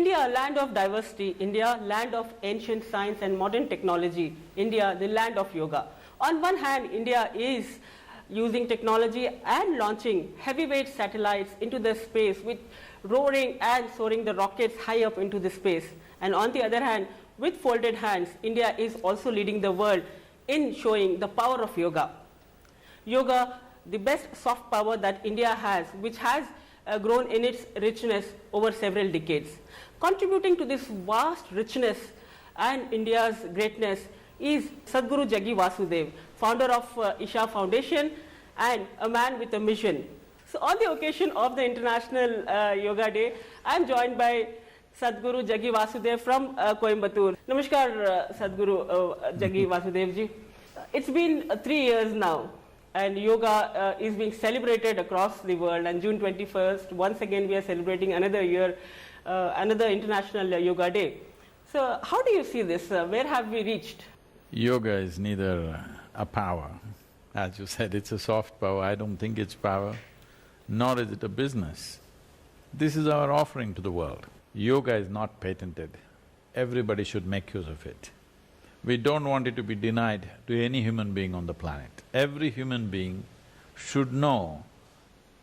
India, land of diversity. India, land of ancient science and modern technology. India, the land of yoga. On one hand, India is using technology and launching heavyweight satellites into the space with roaring and soaring the rockets high up into the space. And on the other hand, with folded hands, India is also leading the world in showing the power of yoga. Yoga, the best soft power that India has, which has grown in its richness over several decades. Contributing to this vast richness and India's greatness is Sadhguru Jaggi Vasudev, founder of Isha Foundation and a man with a mission. So on the occasion of the International Yoga Day, I am joined by Sadhguru Jaggi Vasudev from Coimbatore. Namaskar, Sadhguru Jaggi Vasudev ji. It's been 3 years now, and yoga is being celebrated across the world. And June 21st, once again, we are celebrating another year, another International Yoga Day. So how do you see this? Where have we reached? Yoga is neither a power, as you said, it's a soft power. I don't think it's power, nor is it a business. This is our offering to the world. Yoga is not patented. Everybody should make use of it. We don't want it to be denied to any human being on the planet. Every human being should know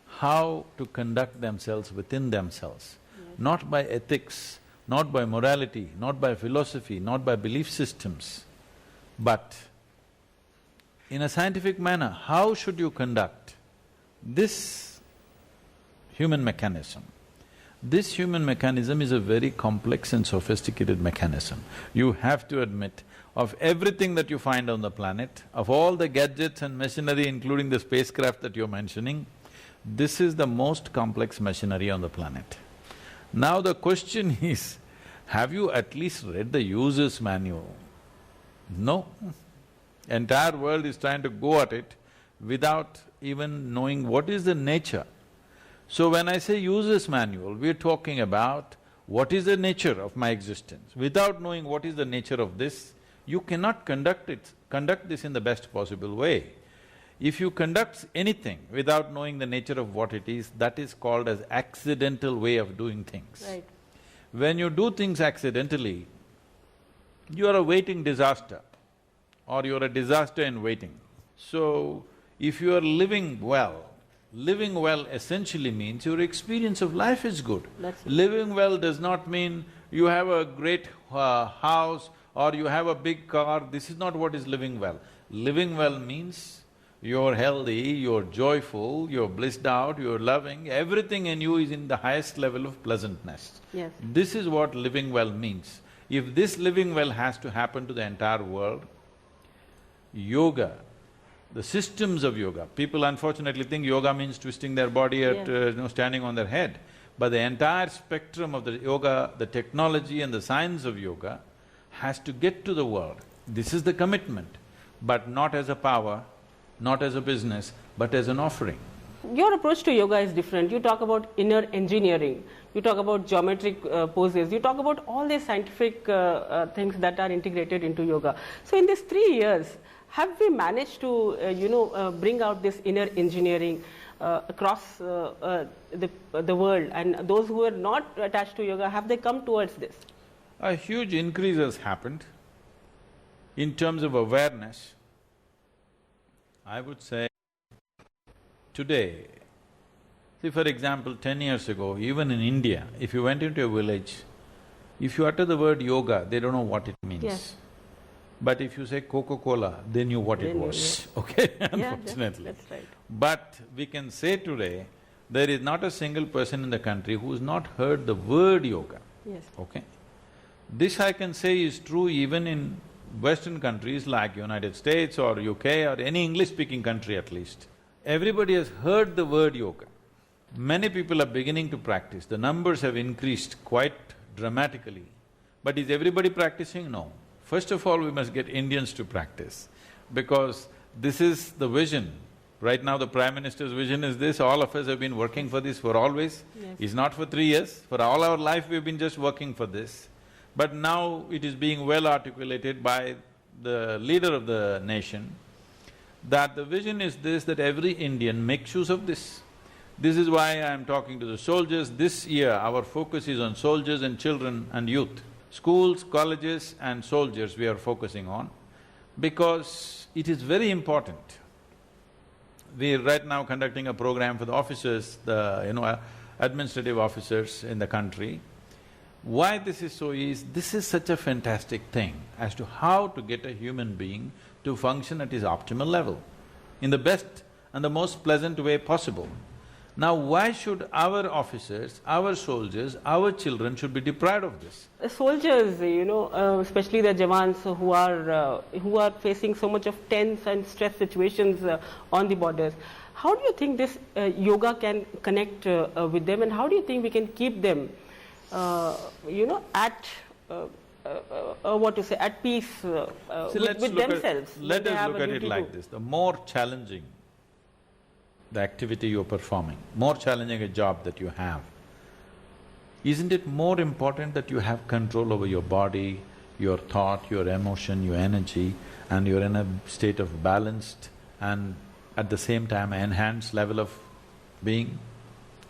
how to conduct themselves within themselves, not by ethics, not by morality, not by philosophy, not by belief systems, but in a scientific manner, how should you conduct this human mechanism? This human mechanism is a very complex and sophisticated mechanism. You have to admit, of everything that you find on the planet, of all the gadgets and machinery, including the spacecraft that you're mentioning, this is the most complex machinery on the planet. Now the question is, have you at least read the user's manual? No. Entire world is trying to go at it without even knowing what is the nature. So when I say user's manual, we're talking about what is the nature of my existence. Without knowing what is the nature of this, you cannot conduct this in the best possible way. If you conduct anything without knowing the nature of what it is, that is called as accidental way of doing things. Right. When you do things accidentally, you are a waiting disaster, or you're a disaster in waiting. So, if you are living well essentially means your experience of life is good. Living well does not mean you have a great house or you have a big car. This is not what is living well. Living well means you're healthy, you're joyful, you're blissed out, you're loving, everything in you is in the highest level of pleasantness. Yes. This is what living well means. If this living well has to happen to the entire world, yoga, the systems of yoga, people unfortunately think yoga means twisting their body at standing on their head. But the entire spectrum of the yoga, the technology and the science of yoga has to get to the world. This is the commitment, but not as a power, not as a business, but as an offering. Your approach to yoga is different. You talk about inner engineering, you talk about geometric poses, you talk about all these scientific things that are integrated into yoga. So in these 3 years, have we managed to bring out this inner engineering across the world, and those who are not attached to yoga, have they come towards this? A huge increase has happened in terms of awareness. I would say today, see for example, 10 years ago, even in India, if you went into a village, if you utter the word yoga, they don't know what it means. Yes. But if you say Coca-Cola, they knew what it was, okay, unfortunately. That's right. But we can say today, there is not a single person in the country who's not heard the word yoga, Yes. okay? This I can say is true even in Western countries like United States or UK or any English-speaking country at least. Everybody has heard the word yoga. Many people are beginning to practice. The numbers have increased quite dramatically. But is everybody practicing? No. First of all, we must get Indians to practice, because this is the vision. Right now the Prime Minister's vision is this, all of us have been working for this for always. Yes. It's not for 3 years, for all our life we've been just working for this. But now it is being well articulated by the leader of the nation, that the vision is this, that every Indian makes use of this. This is why I am talking to the soldiers. This year, our focus is on soldiers and children and youth. Schools, colleges and soldiers we are focusing on, because it is very important. We are right now conducting a program for the officers, administrative officers in the country. Why this is so is, this is such a fantastic thing as to how to get a human being to function at his optimal level, in the best and the most pleasant way possible. Now, why should our officers, our soldiers, our children should be deprived of this? Soldiers, especially the Jawans who are facing so much of tense and stress situations on the borders. How do you think this yoga can connect with them, and how do you think we can keep them, at at peace with themselves? Let us look at it like this: the more challenging the activity you're performing, more challenging a job that you have, isn't it more important that you have control over your body, your thought, your emotion, your energy, and you're in a state of balanced and at the same time enhanced level of being?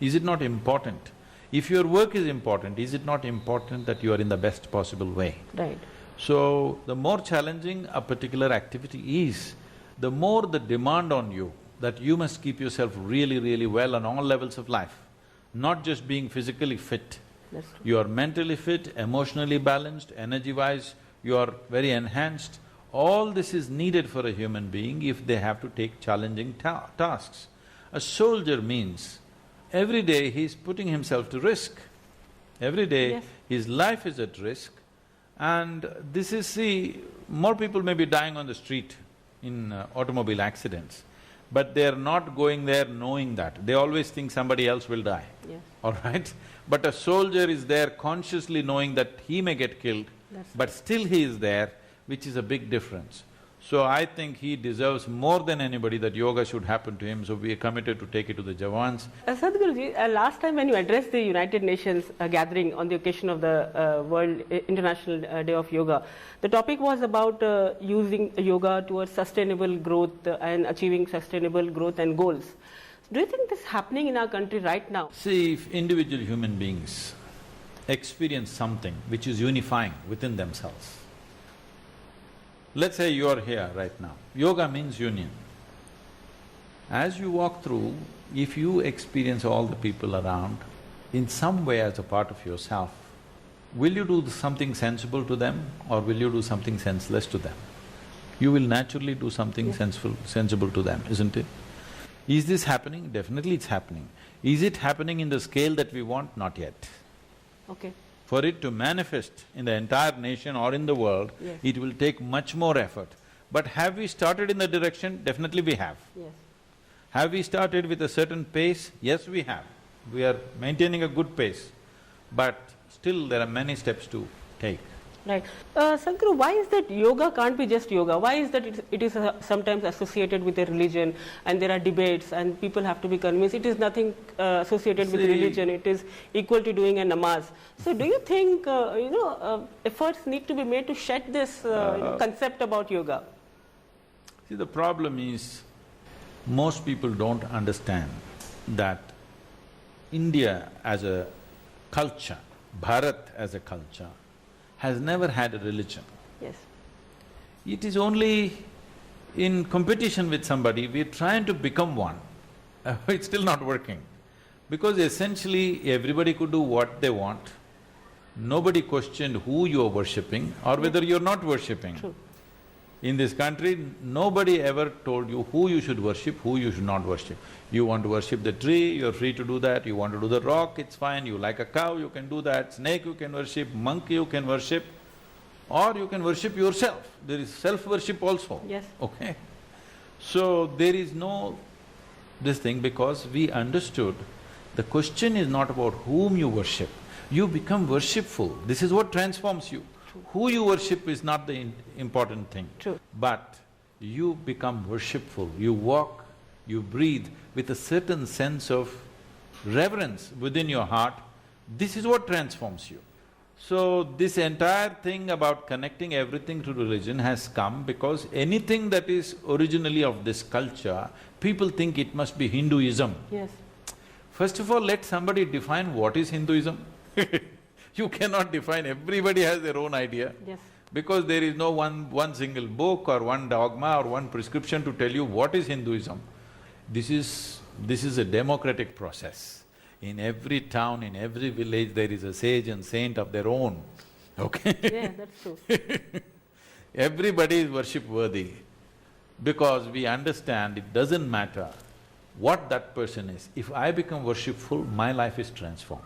Is it not important? If your work is important, is it not important that you are in the best possible way? Right. So, the more challenging a particular activity is, the more the demand on you that you must keep yourself really, really well on all levels of life, not just being physically fit. That's true. You are mentally fit, emotionally balanced, energy-wise, you are very enhanced. All this is needed for a human being if they have to take challenging tasks. A soldier means every day he's putting himself to risk. Every day Yes. his life is at risk, and this is… see, more people may be dying on the street in automobile accidents, but they're not going there knowing that. They always think somebody else will die, Yes. all right? But a soldier is there consciously knowing that he may get killed, but still he is there, which is a big difference. So I think he deserves more than anybody that yoga should happen to him, so we are committed to take it to the Jawans. Sadhguruji, last time when you addressed the United Nations gathering on the occasion of the World International Day of Yoga, the topic was about using yoga towards sustainable growth and achieving sustainable growth and goals. Do you think this is happening in our country right now? See, if individual human beings experience something which is unifying within themselves, let's say you are here right now, yoga means union. As you walk through, if you experience all the people around in some way as a part of yourself, will you do something sensible to them or will you do something senseless to them? You will naturally do something sensible to them, isn't it? Is this happening? Definitely it's happening. Is it happening in the scale that we want? Not yet. Okay. For it to manifest in the entire nation or in the world, Yes. it will take much more effort. But have we started in the direction? Definitely we have. Yes. Have we started with a certain pace? Yes, we have. We are maintaining a good pace, but still there are many steps to take. Right. Sadhguru, why is that yoga can't be just yoga? Why is that it is sometimes associated with a religion and there are debates and people have to be convinced it is nothing associated with religion, it is equal to doing a namaz. So do you think, efforts need to be made to shed this concept about yoga? See, the problem is, most people don't understand that India as a culture, Bharat as a culture, has never had a religion. Yes. It is only in competition with somebody, we're trying to become one. It's still not working. Because essentially, everybody could do what they want. Nobody questioned who you're worshipping or whether you're not worshipping. True. In this country, nobody ever told you who you should worship, who you should not worship. You want to worship the tree, you're free to do that. You want to do the rock, it's fine. You like a cow, you can do that. Snake you can worship, monkey you can worship, or you can worship yourself. There is self-worship also. Yes. Okay? So, there is no this thing, because we understood the question is not about whom you worship. You become worshipful. This is what transforms you. Who you worship is not the important thing. True. But you become worshipful, you walk, you breathe with a certain sense of reverence within your heart. This is what transforms you. So, this entire thing about connecting everything to religion has come because anything that is originally of this culture, people think it must be Hinduism. Yes. First of all, let somebody define what is Hinduism. You cannot define, everybody has their own idea. Yes. Because there is no one single book or one dogma or one prescription to tell you what is Hinduism. This is a democratic process. In every town, in every village, there is a sage and saint of their own, okay? Yeah, that's true. Everybody is worship worthy because we understand it doesn't matter what that person is. If I become worshipful, my life is transformed.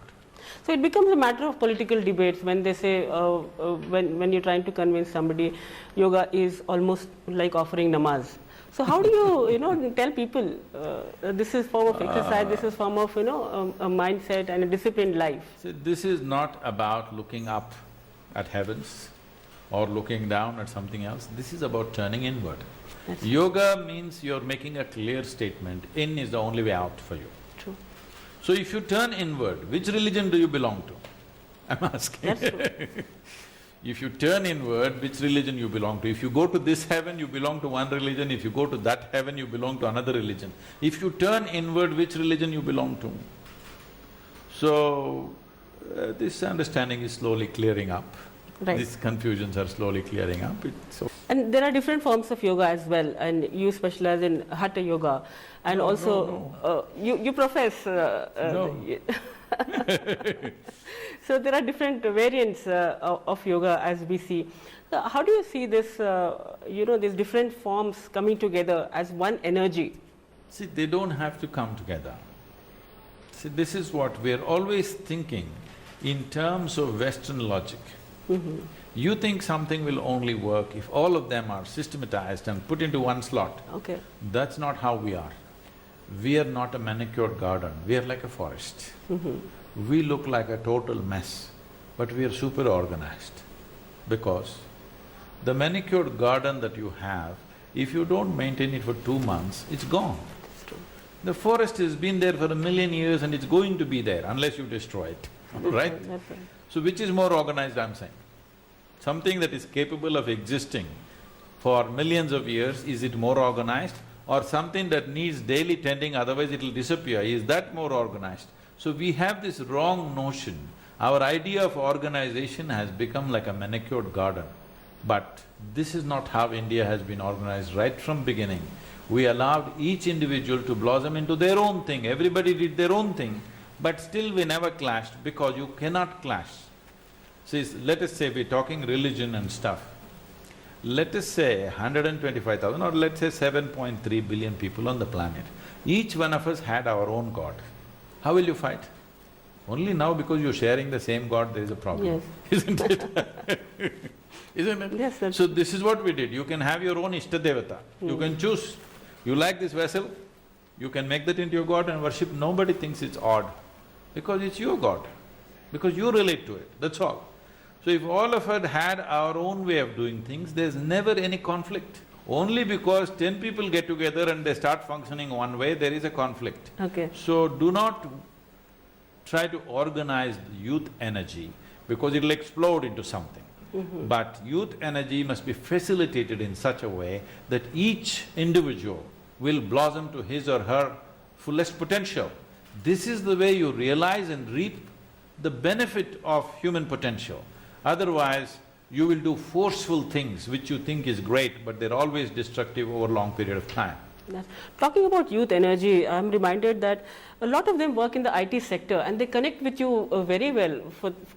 So it becomes a matter of political debates when they say, when you're trying to convince somebody, yoga is almost like offering namaz. So how do you, tell people this is form of exercise, this is form of, a mindset and a disciplined life? See, this is not about looking up at heavens or looking down at something else. This is about turning inward. Yoga means you're making a clear statement, in is the only way out for you. True. So if you turn inward, which religion do you belong to? I'm asking. That's true. If you turn inward, which religion you belong to? If you go to this heaven, you belong to one religion. If you go to that heaven, you belong to another religion. If you turn inward, which religion you belong to? So, this understanding is slowly clearing up. Right. These confusions are slowly clearing up. And there are different forms of yoga as well, and you specialize in Hatha yoga, and you profess. No. So there are different variants of yoga as we see. So how do you see this? These different forms coming together as one energy? See, they don't have to come together. See, this is what we're always thinking in terms of Western logic. You think something will only work if all of them are systematized and put into one slot. Okay. That's not how we are. We are not a manicured garden, we are like a forest. We look like a total mess, but we are super organized. Because the manicured garden that you have, if you don't maintain it for 2 months, it's gone. That's true. The forest has been there for 1,000,000 years and it's going to be there unless you destroy it, right? That's right. So which is more organized, I'm saying? Something that is capable of existing for millions of years, is it more organized? Or something that needs daily tending, otherwise it'll disappear, is that more organized? So we have this wrong notion. Our idea of organization has become like a manicured garden. But this is not how India has been organized right from beginning. We allowed each individual to blossom into their own thing, everybody did their own thing, but still we never clashed because you cannot clash. See, let us say we're talking religion and stuff. Let us say 125,000 or let's say 7.3 billion people on the planet. Each one of us had our own god. How will you fight? Only now because you're sharing the same god, there is a problem, Yes. isn't it? Isn't it? Yes, that's… So this is what we did. You can have your own Ishtadevata. You can choose. You like this vessel, you can make that into your god and worship. Nobody thinks it's odd because it's your god, because you relate to it, that's all. So if all of us had our own way of doing things, there's never any conflict. Only because 10 people get together and they start functioning one way, there is a conflict. Okay. So do not try to organize the youth energy because it'll explode into something. But youth energy must be facilitated in such a way that each individual will blossom to his or her fullest potential. This is the way you realize and reap the benefit of human potential. Otherwise, you will do forceful things which you think is great, but they're always destructive over a long period of time. Talking about youth energy, I'm reminded that a lot of them work in the IT sector and they connect with you very well.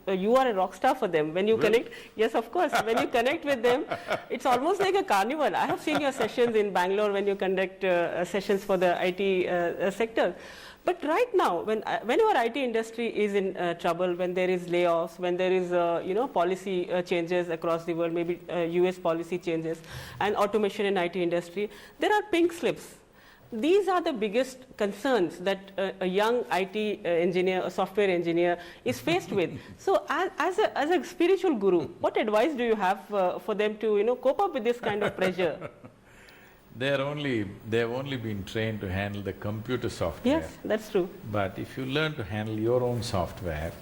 You are a rock star for them. When you connect… Yes, of course. When you connect with them, it's almost like a carnival. I have seen your sessions in Bangalore when you conduct sessions for the IT sector. But right now, whenever IT industry is in trouble, when there is layoffs, when there is policy changes across the world, maybe US policy changes and automation in IT industry, there are pink slips. These are the biggest concerns that a young IT engineer, a software engineer is faced with. So as a spiritual guru, what advice do you have for them to cope up with this kind of pressure? They've only been trained to handle the computer software. Yes, that's true. But if you learn to handle your own software,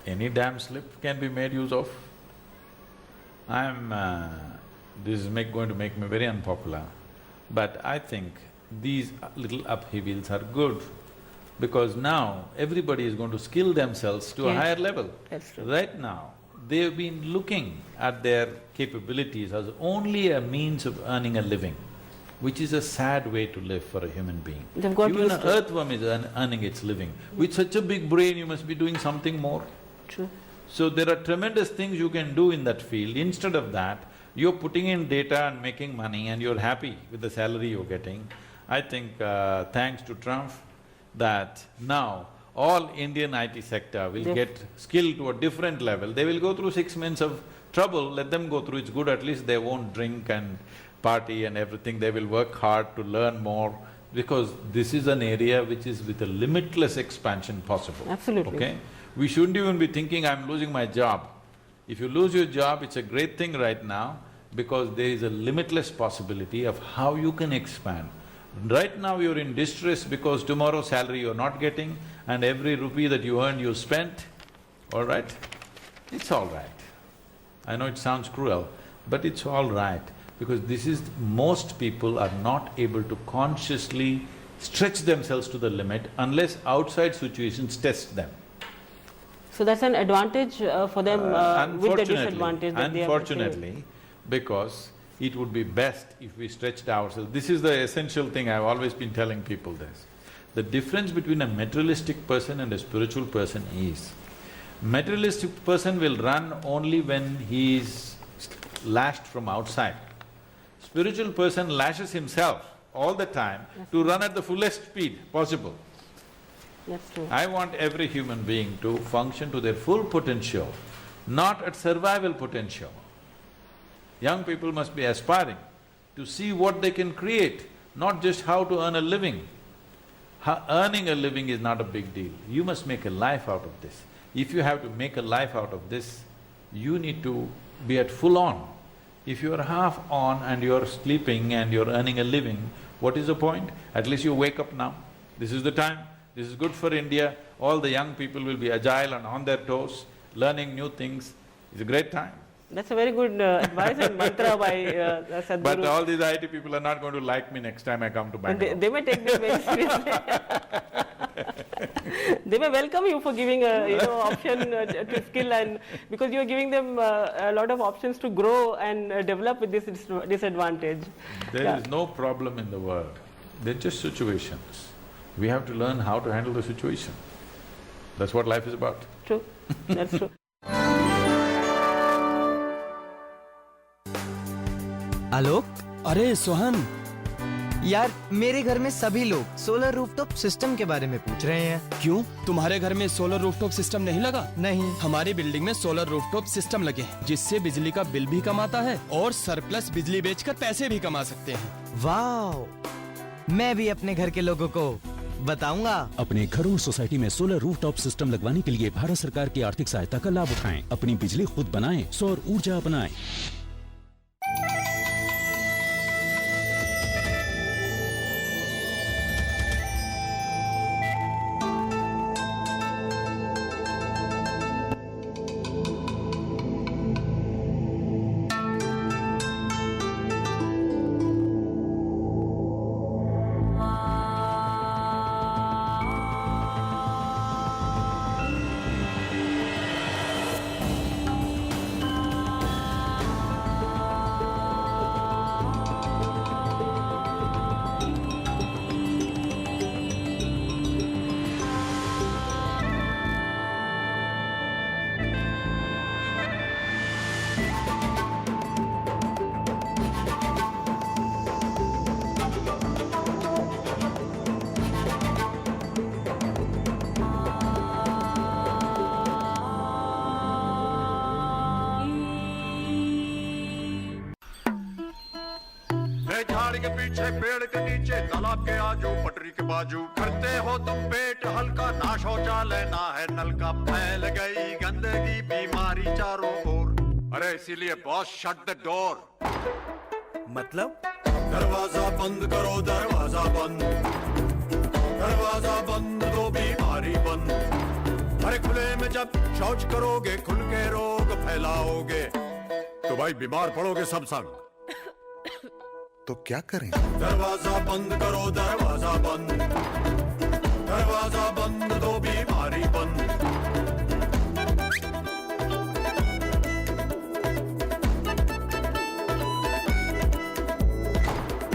any damn slip can be made use of. This is going to make me very unpopular, but I think these little upheavals are good because now everybody is going to skill themselves to a higher level. That's true. Right now, they've been looking at their capabilities as only a means of earning a living, which is a sad way to live for a human being. They've got Even used an to it. earthworm is earning its living. With such a big brain, you must be doing something more. True. So there are tremendous things you can do in that field. Instead of that, you're putting in data and making money and you're happy with the salary you're getting. I think thanks to Trump, that now all Indian IT sector will get skilled to a different level. They will go through 6 months of trouble, let them go through, it's good, at least they won't drink and party and everything, they will work hard to learn more, because this is an area which is with a limitless expansion possible. Absolutely. Okay? We shouldn't even be thinking, I'm losing my job. If you lose your job, it's a great thing right now, because there is a limitless possibility of how you can expand. Right now you're in distress because tomorrow's salary you're not getting, and every rupee that you earned you spent, all right? It's all right. I know it sounds cruel, but it's all right, because this is… most people are not able to consciously stretch themselves to the limit unless outside situations test them. So that's an advantage for them with the disadvantage that they have. Unfortunately, because it would be best if we stretched ourselves. This is the essential thing, I've always been telling people this. The difference between a materialistic person and a spiritual person is, materialistic person will run only when he is lashed from outside. Spiritual person lashes himself all the time to run at the fullest speed possible. That's true. I want every human being to function to their full potential, not at survival potential. Young people must be aspiring to see what they can create, not just how to earn a living. Earning a living is not a big deal, you must make a life out of this. If you have to make a life out of this, you need to be at full on. If you are half on and you are sleeping and you are earning a living, what is the point? At least you wake up now. This is the time, this is good for India, all the young people will be agile and on their toes, learning new things. It's a great time. That's a very good advice and mantra by Sadhguru. But all these IT people are not going to like me next time I come to Bangalore. They may take this very seriously. They may welcome you for giving a option to skill, and because you are giving them a lot of options to grow and develop with this disadvantage. There is no problem in the world, they're just situations. We have to learn how to handle the situation. That's what life is about. True, that's true. आलोक, अरे सोहन, यार मेरे घर में सभी लोग solar rooftop system के बारे में पूछ रहे हैं। क्यों? तुम्हारे घर में सोलर रूफटॉप सिस्टम नहीं लगा? नहीं। हमारी बिल्डिंग में सोलर रूफटॉप सिस्टम लगे हैं, जिससे बिजली का बिल भी कम आता है और सरप्लस बिजली बेचकर पैसे भी कमा सकते हैं। वाह! मैं भी अपने घर के लोगों को बताऊंगा। अपने घर और सोसाइटी में सोलर रूफटॉप सिस्टम लगवाने के लिए भारत सरकार की आर्थिक सहायता का लाभ उठाएं, अपनी बिजली खुद बनाएं, सौर ऊर्जा अपनाएं। झाड़ के पीछे पेड़ के नीचे तालाब के आजू पटरी के बाजू करते हो तुम पेट हल्का ना शौचालय ना है नल का फैल गई गंदगी बीमारी चारों ओर अरे इसीलिए बॉस शट द डोर मतलब? दरवाजा बंद करो दरवाजा बंद दो बीमारी बंद अरे खुले में जब शौच करोगे खुल के रोग फैलाओगे तो भाई बीमार पड़ोगे सब संग तो क्या करें? दरवाजा बंद करो दरवाजा बंद दरवाजा बंद तो बीमारी बंद।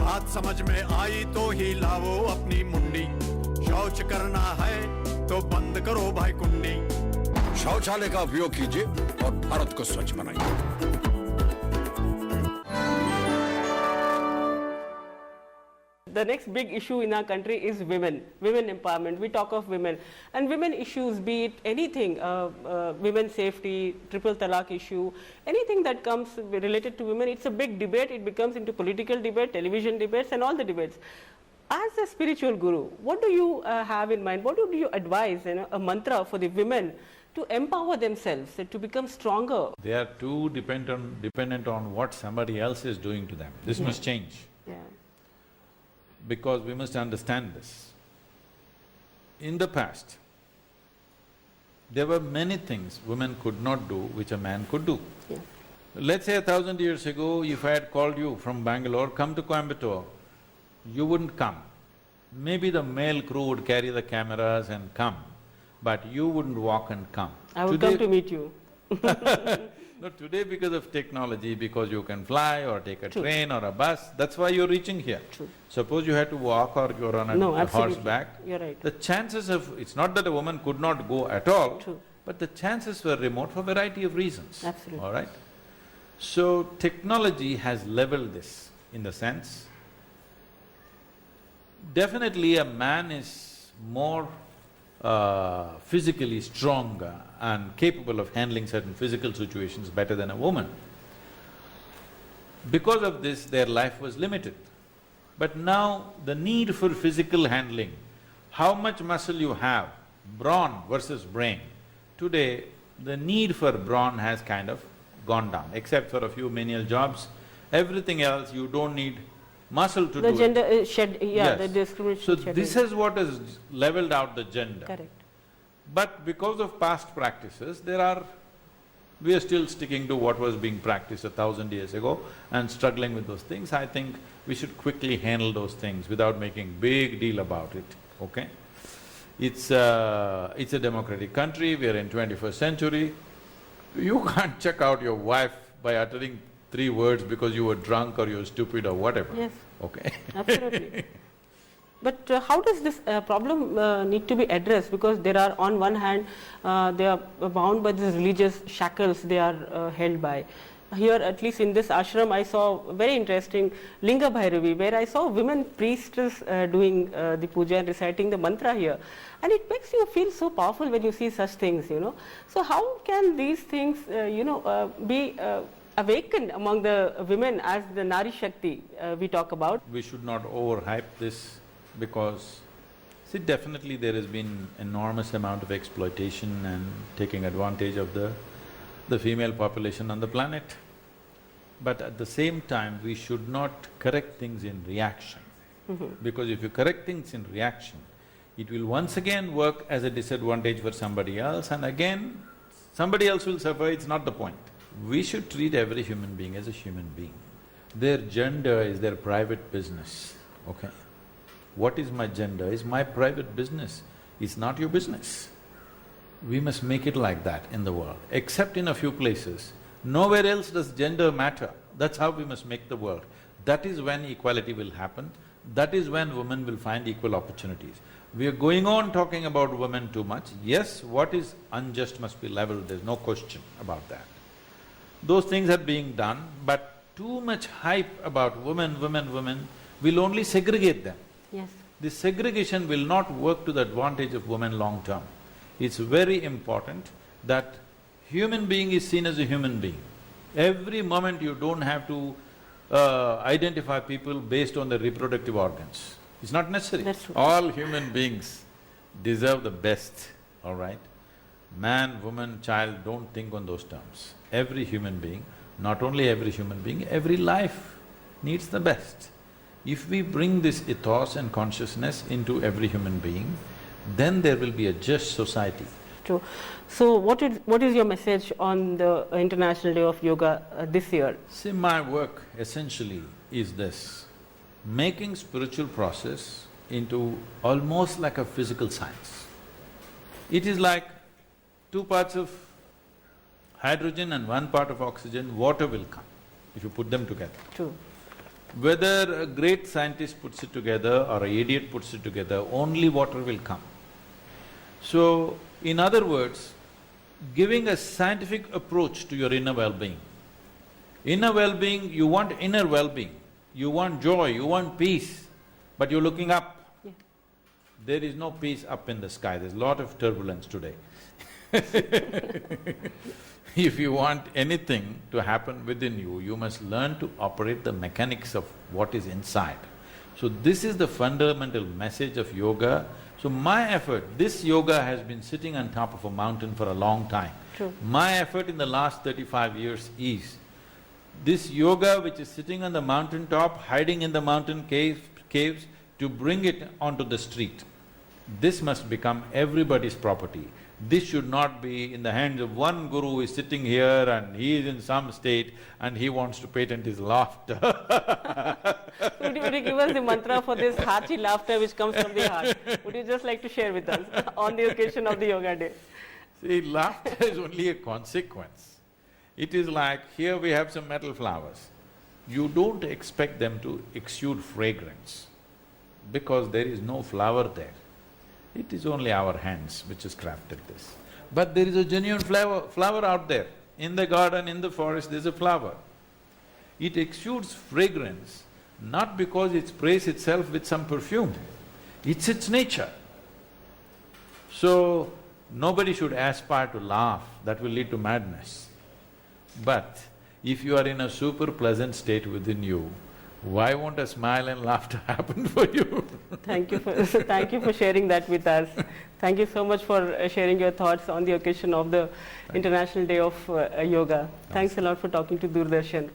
बात समझ में आई तो हिलाओ अपनी मुंडी, शौच करना है तो बंद करो भाई कुंडी। शौचालय का उपयोग कीजिए और भारत को स्वच्छ बनाइए। The next big issue in our country is women empowerment. We talk of women and women issues, be it anything, women safety, triple talaq issue, anything that comes related to women, it's a big debate. It becomes into political debate, television debates and all the debates. As a spiritual guru, what do you have in mind? What do you advise, a mantra for the women to empower themselves, to become stronger? They are too dependent on what somebody else is doing to them. This must change. Yeah. Because we must understand this. In the past, there were many things women could not do which a man could do. Yeah. Let's say 1,000 years ago, if I had called you from Bangalore, come to Coimbatore, you wouldn't come. Maybe the male crew would carry the cameras and come, but you wouldn't walk and come. I would come to meet you. No, today because of technology, because you can fly or take a True. train or a bus, that's why you're reaching here. True. Suppose you had to walk or you're on a horseback, You're right. the chances of… it's not that a woman could not go at all, True. but the chances were remote for a variety of reasons. Absolutely. All right? So, technology has leveled this in the sense, definitely a man is more physically stronger and capable of handling certain physical situations better than a woman. Because of this, their life was limited. But now, the need for physical handling, how much muscle you have, brawn versus brain, today the need for brawn has kind of gone down, except for a few menial jobs. Everything else, you don't need muscle to The do gender it. shed, Yes. the discrimination So shed. this is what has leveled out the gender. Correct. But because of past practices, we are still sticking to what was being practiced 1,000 years ago and struggling with those things. I think we should quickly handle those things without making big deal about it, okay? It's a democratic country, we are in 21st century. You can't check out your wife by uttering 3 words because you were drunk or you're stupid or whatever, Yes. okay? Absolutely. But how does this problem need to be addressed? Because there are, on one hand, they are bound by these religious shackles they are held by. Here, at least in this ashram, I saw very interesting Linga Bhairavi, where I saw women priestess doing the puja and reciting the mantra here. And it makes you feel so powerful when you see such things, So how can these things, be awakened among the women as the Nari Shakti we talk about? We should not overhype this because, see, definitely there has been enormous amount of exploitation and taking advantage of the female population on the planet. But at the same time, we should not correct things in reaction. Because if you correct things in reaction, it will once again work as a disadvantage for somebody else and again somebody else will suffer, it's not the point. We should treat every human being as a human being. Their gender is their private business, okay? What is my gender is my private business, it's not your business. We must make it like that in the world, except in a few places. Nowhere else does gender matter, that's how we must make the world. That is when equality will happen, that is when women will find equal opportunities. We are going on talking about women too much. Yes, what is unjust must be leveled, there's no question about that. Those things are being done, but too much hype about women will only segregate them. Yes. This segregation will not work to the advantage of women long term. It's very important that human being is seen as a human being. Every moment you don't have to identify people based on their reproductive organs. It's not necessary. That's true. All human beings deserve the best, all right? Man, woman, child, don't think on those terms. Every human being, not only every human being, every life needs the best. If we bring this ethos and consciousness into every human being, then there will be a just society. True. So what is your message on the International Day of Yoga this year? See, my work essentially is this, making spiritual process into almost like a physical science. It is like 2 parts of hydrogen and 1 part of oxygen, water will come if you put them together. True. Whether a great scientist puts it together or an idiot puts it together, only water will come. So, in other words, giving a scientific approach to your inner well-being. Inner well-being, you want inner well-being, you want joy, you want peace, but you're looking up. Yeah. There is no peace up in the sky, there's a lot of turbulence today. If you want anything to happen within you, you must learn to operate the mechanics of what is inside. So this is the fundamental message of yoga. So my effort, this yoga has been sitting on top of a mountain for a long time. True. My effort in the last 35 years is, this yoga which is sitting on the mountain top, hiding in the mountain caves, to bring it onto the street. This must become everybody's property. This should not be in the hands of one guru who is sitting here and he is in some state and he wants to patent his laughter. Would you give us the mantra for this hearty laughter which comes from the heart? Would you just like to share with us on the occasion of the Yoga Day? See, laughter is only a consequence. It is like, here we have some metal flowers. You don't expect them to exude fragrance because there is no flower there. It is only our hands which has crafted this. But there is a genuine flower out there. In the garden, in the forest, there's a flower. It exudes fragrance not because it sprays itself with some perfume, it's its nature. So, nobody should aspire to laugh, that will lead to madness. But if you are in a super pleasant state within you, why won't a smile and laughter happen for you? Thank you for sharing that with us. Thank you so much for sharing your thoughts on the occasion of the International Day of Yoga. Thanks a lot for talking to Doordarshan.